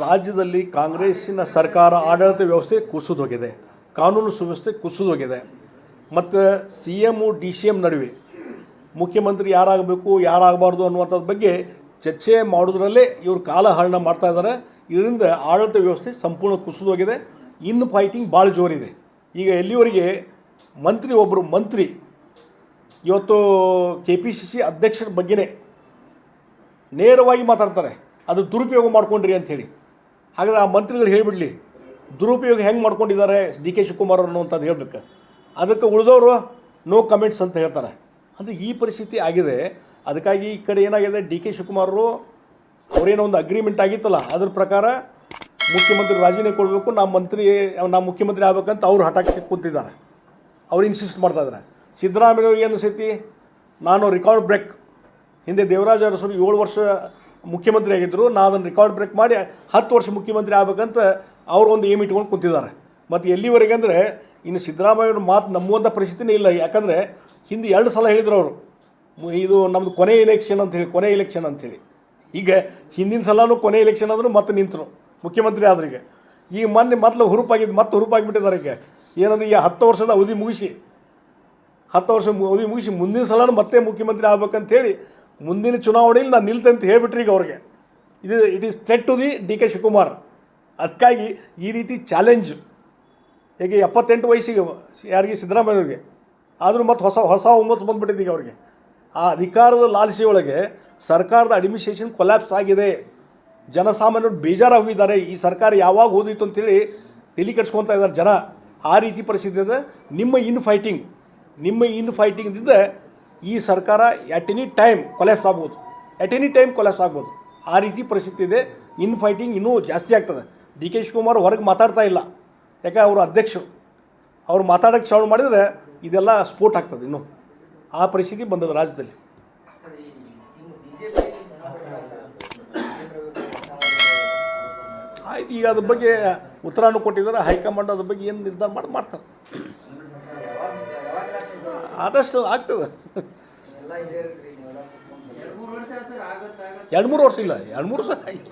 ರಾಜ್ಯದಲ್ಲಿ ಕಾಂಗ್ರೆಸ್ಸಿನ ಸರ್ಕಾರ ಆಡಳಿತ ವ್ಯವಸ್ಥೆ ಕುಸಿದು ಹೋಗಿದೆ, ಕಾನೂನು ಸುವ್ಯವಸ್ಥೆ ಕುಸಿದು ಹೋಗಿದೆ. ಮತ್ತು C M D C M ನಡುವೆ ಮುಖ್ಯಮಂತ್ರಿ ಯಾರಾಗಬೇಕು ಯಾರಾಗಬಾರ್ದು ಅನ್ನುವಂಥದ್ದು ಬಗ್ಗೆ ಚರ್ಚೆ ಮಾಡೋದ್ರಲ್ಲೇ ಇವರು ಕಾಲಹರಣ ಮಾಡ್ತಾ ಇದ್ದಾರೆ. ಇದರಿಂದ ಆಡಳಿತ ವ್ಯವಸ್ಥೆ ಸಂಪೂರ್ಣ ಕುಸಿದು ಹೋಗಿದೆ. ಇನ್ನು ಫೈಟಿಂಗ್ ಭಾಳ ಜೋರಿದೆ. ಈಗ ಎಲ್ಲಿವರೆಗೆ ಒಬ್ಬರು ಮಂತ್ರಿ ಇವತ್ತು KPCC ಅಧ್ಯಕ್ಷರ ಬಗ್ಗೆನೇ ನೇರವಾಗಿ ಮಾತಾಡ್ತಾರೆ, ಅದು ದುರುಪಯೋಗ ಮಾಡ್ಕೊಂಡ್ರಿ ಅಂಥೇಳಿ. ಹಾಗಾದರೆ ಆ ಮಂತ್ರಿಗಳು ಹೇಳಿಬಿಡಲಿ ದುರುಪಯೋಗ ಹೆಂಗೆ ಮಾಡ್ಕೊಂಡಿದ್ದಾರೆ DK ಶಿವಕುಮಾರ್ ಅನ್ನುವಂಥದ್ದು ಹೇಳ್ಬೇಕು. ಅದಕ್ಕೆ ಉಳಿದವರು ನೋ ಕಮೆಂಟ್ಸ್ ಅಂತ ಹೇಳ್ತಾರೆ. ಅಂದರೆ ಈ ಪರಿಸ್ಥಿತಿ ಆಗಿದೆ. ಅದಕ್ಕಾಗಿ ಈ ಕಡೆ ಏನಾಗಿದೆ, DK ಶಿವಕುಮಾರರು ಅವರೇನೋ ಒಂದು ಅಗ್ರಿಮೆಂಟ್ ಆಗಿತ್ತಲ್ಲ, ಅದ್ರ ಪ್ರಕಾರ ಮುಖ್ಯಮಂತ್ರಿ ರಾಜೀನಾಮೆ ಕೊಡಬೇಕು, ನಾ ಮುಖ್ಯಮಂತ್ರಿ ಆಗ್ಬೇಕಂತ ಅವ್ರು ಹಠಕ್ಕೆ ಕೂತಿದ್ದಾರೆ. ಅವ್ರು ಇನ್ಸಿಸ್ಟ್ ಮಾಡ್ತಾಯಿದ್ದಾರೆ. ಸಿದ್ದರಾಮಯ್ಯವ್ರಿಗೆ ಏನು ಅನಿಸೈತಿ, ನಾನು ರೆಕಾರ್ಡ್ ಬ್ರೇಕ್, ಹಿಂದೆ ದೇವರಾಜ ಅರಸರು 7 ವರ್ಷ ಮುಖ್ಯಮಂತ್ರಿ ಆಗಿದ್ದರು, ನಾನು ಅದನ್ನು ರೆಕಾರ್ಡ್ ಬ್ರೇಕ್ ಮಾಡಿ 10 ವರ್ಷ ಮುಖ್ಯಮಂತ್ರಿ ಆಗಬೇಕಂತ ಅವರು ಒಂದು ಏಮ್ ಇಟ್ಕೊಂಡು ಕೂತಿದ್ದಾರೆ. ಮತ್ತು ಎಲ್ಲಿವರೆಗೆ ಅಂದರೆ ಇನ್ನು ಸಿದ್ದರಾಮಯ್ಯವ್ರ ಮಾತು ನಂಬುವಂಥ ಪರಿಸ್ಥಿತಿನೇ ಇಲ್ಲ. ಯಾಕಂದರೆ ಹಿಂದೆ 2 ಸಲ ಹೇಳಿದ್ರು ಅವರು, ಇದು ನಮ್ಮದು ಕೊನೆ ಎಲೆಕ್ಷನ್ ಅಂಥೇಳಿ. ಈಗ ಹಿಂದಿನ ಸಲನೂ ಕೊನೆ ಎಲೆಕ್ಷನ್ ಆದರೂ ಮತ್ತೆ ನಿಂತರು ಮುಖ್ಯಮಂತ್ರಿ ಆದ್ರೀಗ. ಈಗ ಮೊದಲು ಹುರುಪಾಗಿಬಿಟ್ಟಿದ್ದಾರೆ. ಈಗ ಏನಂದ್ರೆ ಈ 10 ವರ್ಷದ ಅವಧಿ ಮುಗಿಸಿ ಮುಂದಿನ ಸಲನೂ ಮತ್ತೆ ಮುಖ್ಯಮಂತ್ರಿ ಆಗ್ಬೇಕಂತೇಳಿ ಮುಂದಿನ ಚುನಾವಣೆಯಲ್ಲಿ ನಾನು ನಿಲ್ತೆ ಅಂತ ಹೇಳಿಬಿಟ್ರಿ ಈಗ ಅವ್ರಿಗೆ. It is threat to the DK Shivakumar. ಅದಕ್ಕಾಗಿ ಈ ರೀತಿ ಚಾಲೆಂಜ್, ಹೇಗೆ 78 ವಯಸ್ಸಿಗೆ ಯಾರಿಗೆ ಸಿದ್ದರಾಮಯ್ಯವ್ರಿಗೆ ಆದರೂ ಮತ್ತು ಹೊಸ ಹುಮ್ಮಸ್ಸು ಬಂದುಬಿಟ್ಟಿದೆ ಈಗ ಅವ್ರಿಗೆ. ಆ ಅಧಿಕಾರದ ಲಾಲಸೆಯೊಳಗೆ ಸರ್ಕಾರದ ಅಡ್ಮಿನಿಸ್ಟ್ರೇಷನ್ ಕೊಲ್ಯಾಪ್ಸ್ ಆಗಿದೆ. ಜನಸಾಮಾನ್ಯರು ಬೇಜಾರಾಗಿದ್ದಾರೆ. ಈ ಸರ್ಕಾರ ಯಾವಾಗ ಹೋದಿತ್ತು ಅಂತೇಳಿ ತಲೆ ಕೆಡ್ಸ್ಕೊತಾ ಇದ್ದಾರೆ ಜನ. ಆ ರೀತಿ ಪರಿಸ್ಥಿತಿ ಇದೆ. ನಿಮ್ಮ ಇನ್ ಫೈಟಿಂಗ್ದಿಂದ ಈ ಸರ್ಕಾರ ಎಟ್ ಎನಿ ಟೈಮ್ ಕೊಲ್ಯಾಪ್ಸ್ ಆಗ್ಬೋದು. ಆ ರೀತಿ ಪರಿಸ್ಥಿತಿ ಇದೆ. ಇನ್ ಫೈಟಿಂಗ್ ಇನ್ನೂ ಜಾಸ್ತಿ ಆಗ್ತದೆ. DK ಶಿವಕುಮಾರ್ ಹೊರಗೆ ಮಾತಾಡ್ತಾ ಇಲ್ಲ, ಯಾಕೆ ಅವರು ಅಧ್ಯಕ್ಷರು. ಅವ್ರು ಮಾತಾಡೋಕ್ಕೆ ಚಾಲು ಮಾಡಿದರೆ ಇದೆಲ್ಲ ಸ್ಫೋಟ ಆಗ್ತದೆ. ಇನ್ನೂ ಆ ಪರಿಸ್ಥಿತಿ ಬಂದದ ರಾಜ್ಯದಲ್ಲಿ. ಆಯ್ತು, ಈಗ ಅದ್ರ ಬಗ್ಗೆ ಉತ್ತರನೂ ಕೊಟ್ಟಿದ್ದಾರೆ. ಹೈಕಮಾಂಡ್ ಅದ್ರ ಬಗ್ಗೆ ಏನು ನಿರ್ಧಾರ ಮಾಡ್ತಾರೆ. ಆದಷ್ಟು ಆಗ್ತದೆ. 2-3 ವರ್ಷ ಇಲ್ಲ, 2-3 ವರ್ಷ ಆಗಿಲ್ಲ.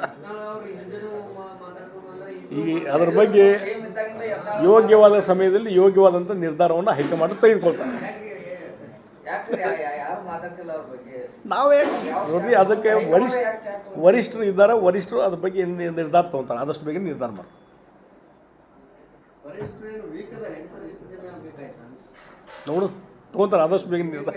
ಈಗ ಅದರ ಬಗ್ಗೆ ಯೋಗ್ಯವಾದ ಸಮಯದಲ್ಲಿ ಯೋಗ್ಯವಾದಂಥ ನಿರ್ಧಾರವನ್ನು ಹೈಕಮಾಂಡ್ ತೆಗೆದುಕೊಳ್ತಾರೆ. ನಾವೇ ನೋಡ್ರಿ, ಅದಕ್ಕೆ ವರಿಷ್ಠರು ಇದ್ದಾರೆ. ವರಿಷ್ಠರು ಅದ್ರ ಬಗ್ಗೆ ನಿರ್ಧಾರ ತೊಗೊತಾರೆ. ಆದಷ್ಟು ಬೇಗ ನಿರ್ಧಾರ ಮಾಡ್ತಾರೆ. ತೊಗೊತಾರೆ ಆದಷ್ಟು ಬೇಗ ನಿರ್ಧಾರ.